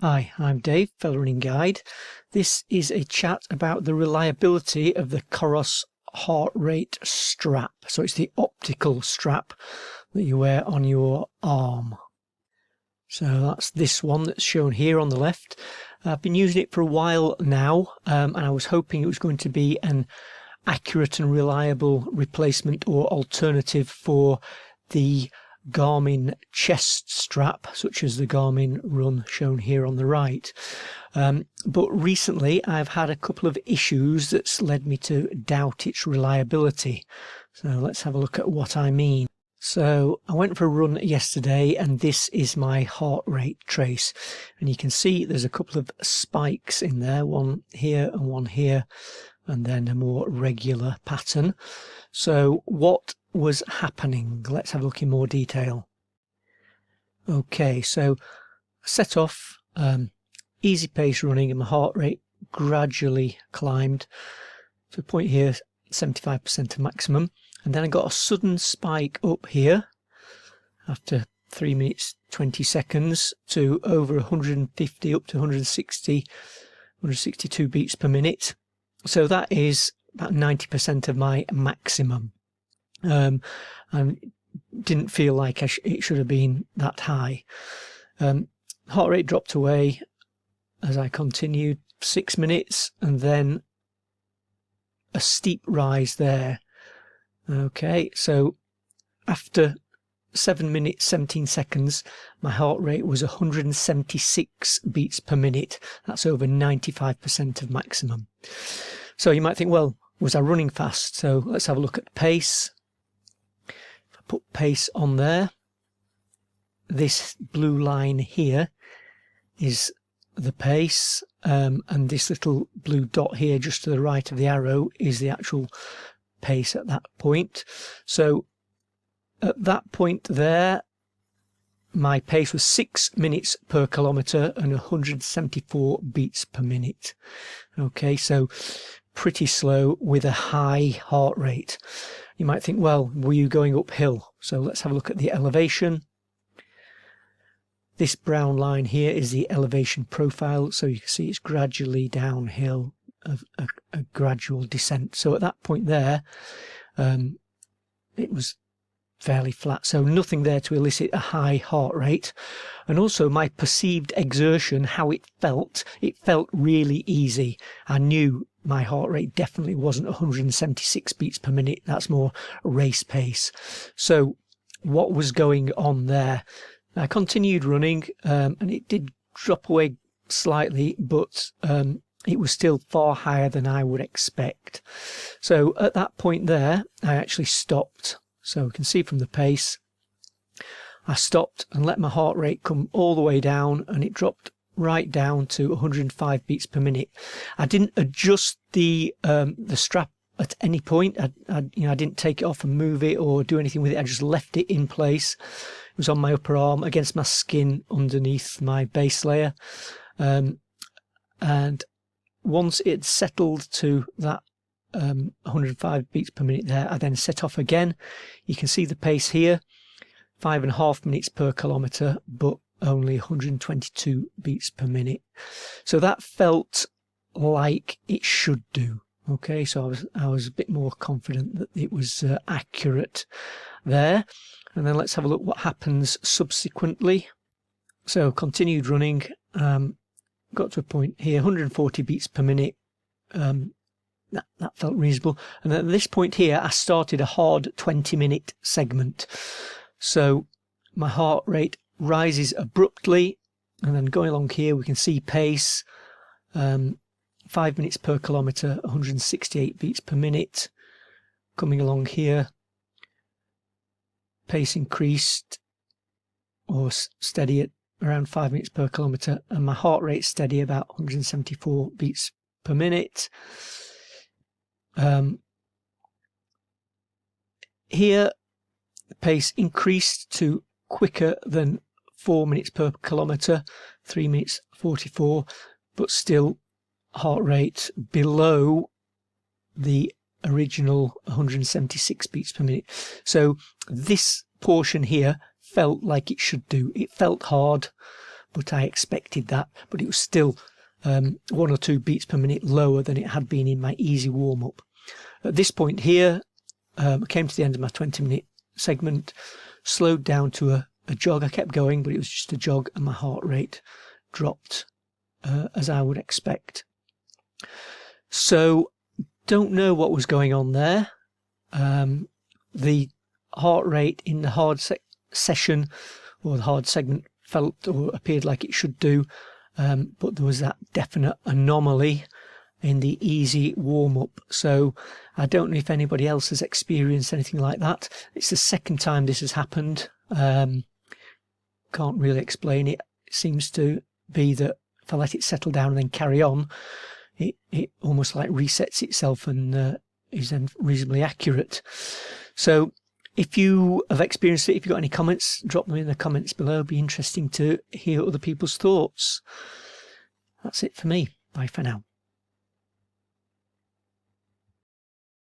Hi, I'm Dave, fellow running guide. This is a chat about the reliability of the Coros Heart Rate strap. So it's the optical strap that you wear on your arm. So that's this one that's shown here on the left. I've been using it for a while now, and I was hoping it was going to be an accurate and reliable replacement or alternative for the Garmin chest strap, such as the Garmin Run shown here on the right. But recently I've had a couple of issues that's led me to doubt its reliability. So let's have a look at what I mean. So I went for a run yesterday, and this is my heart rate trace, and you can see there's a couple of spikes in there, one here and one here, and then a more regular pattern. So what was happening? Let's have a look in more detail. Okay, so set off easy pace running, and my heart rate gradually climbed to a point here, 75% of maximum, and then I got a sudden spike up here after 3 minutes 20 seconds to over 150 up to 162 beats per minute. So that is about 90% of my maximum. And didn't feel like it should have been that high. Heart rate dropped away as I continued 6 minutes, and then a steep rise there. Okay, so after 7 minutes 17 seconds my heart rate was 176 beats per minute. That's over 95% of maximum. So you might think, well, was I running fast? So let's have a look at pace. If I put pace on there, this blue line here is the pace, and this little blue dot here just to the right of the arrow is the actual pace at that point. So at that point there, my pace was 6 minutes per kilometre and 174 beats per minute. Okay, so pretty slow with a high heart rate. You might think, well, were you going uphill? So let's have a look at the elevation. This brown line here is the elevation profile, so you can see it's gradually downhill, a gradual descent. So at that point there, it was fairly flat, so nothing there to elicit a high heart rate. And also my perceived exertion, how it felt really easy. I knew my heart rate definitely wasn't 176 beats per minute. That's more race pace. So what was going on there? I continued running, and it did drop away slightly, but it was still far higher than I would expect. So at that point there, I actually stopped. So you can see from the pace, I stopped and let my heart rate come all the way down, and it dropped right down to 105 beats per minute. I didn't adjust the strap at any point. I didn't take it off and move it or do anything with it. I just left it in place. It was on my upper arm against my skin underneath my base layer, and once it settled to that 105 beats per minute there, I then set off again. You can see the pace here, 5.5 minutes per kilometre, but only 122 beats per minute. So that felt like it should do. Okay, so I was a bit more confident that it was accurate there. And then let's have a look what happens subsequently. So continued running, got to a point here, 140 beats per minute. That felt reasonable. And at this point here, I started a hard 20-minute segment. So my heart rate rises abruptly, and then going along here, we can see pace, 5 minutes per kilometre, 168 beats per minute. Coming along here, pace increased or steady at around 5 minutes per kilometre, and my heart rate steady about 174 beats per minute. Here the pace increased to quicker than 4 minutes per kilometre, 3 minutes 44, but still heart rate below the original 176 beats per minute. So this portion here felt like it should do. It felt hard, but I expected that. But it was still 1 or 2 beats per minute lower than it had been in my easy warm-up. At this point here, I came to the end of my 20-minute segment, slowed down to a jog. I kept going, but it was just a jog, and my heart rate dropped as I would expect. So don't know what was going on there. The heart rate in the hard session or the hard segment felt or appeared like it should do, but there was that definite anomaly in the easy warm-up. So I don't know if anybody else has experienced anything like that. It's the second time this has happened. Can't really explain it. It seems to be that if I let it settle down and then carry on, it almost like resets itself and is then reasonably accurate. So if you have experienced it, if you've got any comments, drop them in the comments below. It'd be interesting to hear other people's thoughts. That's it for me. Bye for now.